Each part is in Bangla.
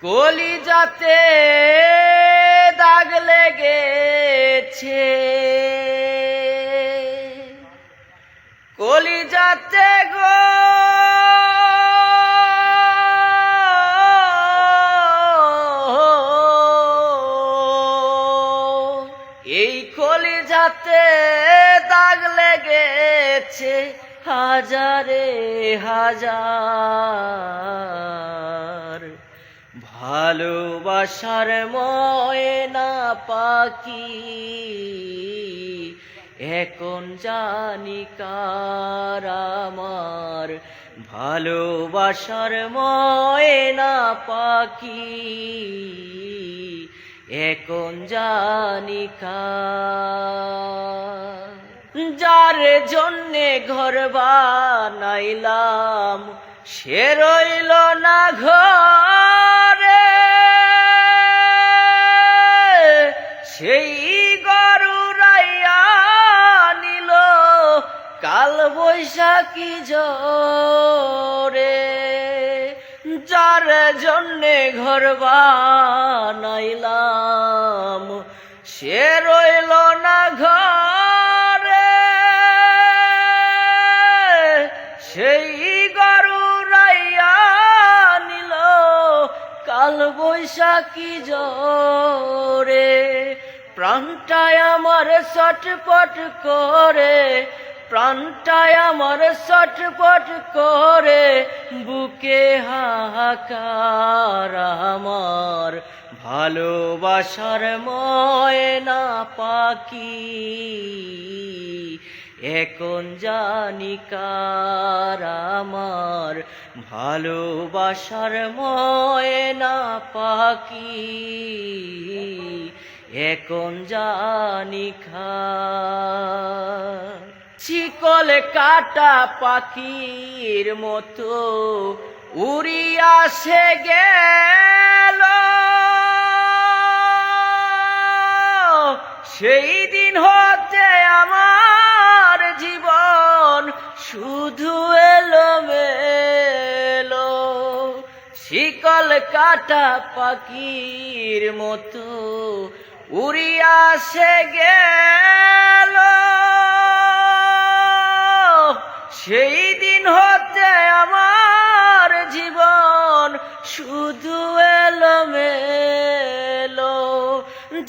কলিজাতে দাগ লেগেছে, কলিজাতে গো এই কলিজাতে দাগ লেগেছে হাজারে হাজার। ভালোবাসার ময়না পাখি এখন জানি কার আমার। ভালোবাসার ময়না পাখি এখন জানি কার। যার জন্যে ঘর বানাইলাম সে রইল না ঘরে, সেই গরু রাইয়া নিল কাল বৈশাখী ঝড়ে। যার জন্যে ঘর বানাইলাম সে রইল না ঘরে, সেই গরু রাইয়া নিল কাল বৈশাখী ঝড়ে। প্রাণটায় আমার ছটপট করে, প্রাণটায় আমার ছটপট করে, বুকে হাহাকার আমার। ভালোবাসার ময়না পাখি এখন জানি কার আমার। ভালোবাসার ময়না পাখি এখন জানি কার। শিকল কাটা পাখির মতো উড়িয়া সে গেল, সেই দিন হতে আমার জীবন শুধু এলোমেলো। শিকল কাটা পাখির মতো উড়িয়া সে গেল, সেই দিন হতে আমার জীবন শুধু এলোমেলো।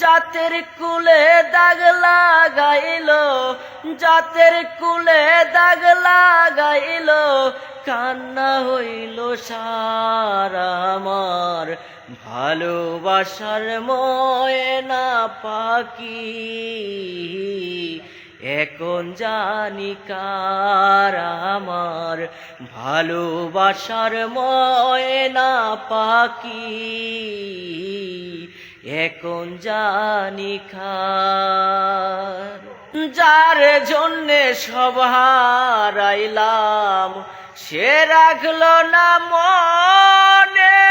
জাতের কুলে দাগ লাগাইল, জাতের কুলে দাগ লাগাইল, কান্না হইল সারা আমার। ভালোবাসার ময়না পাখি এখন জানি কার আমার। ভালোবাসার ময়না পাখি এখন জানি কার। যার জন্যে সব হারাইলাম সে রাখলো না মনে,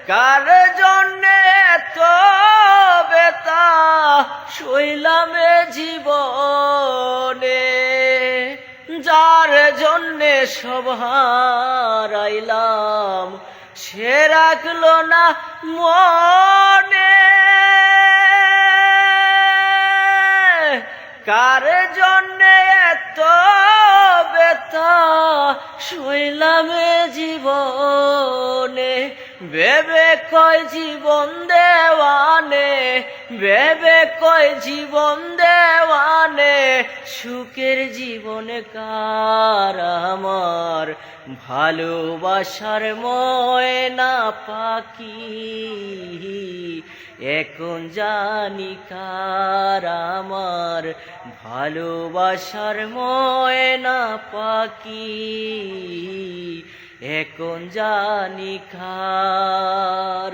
কার জন্যে এত বেতা সইলাম জীবনে। যার জন্যে সব হারাইলাম সে রাখলো না মনে, কার জন্যে এত বেতা সইলাম জীবনে। ভেবে কয় জীবন দেওয়ানে, ভেবে কয় জীবন দেওয়ানে, সুখের জীবনে কার আমার। ভালোবাসার ময়না পাখি এখন জানি কার আমার। ভালোবাসার ময়না পাখি এখন জানি কার।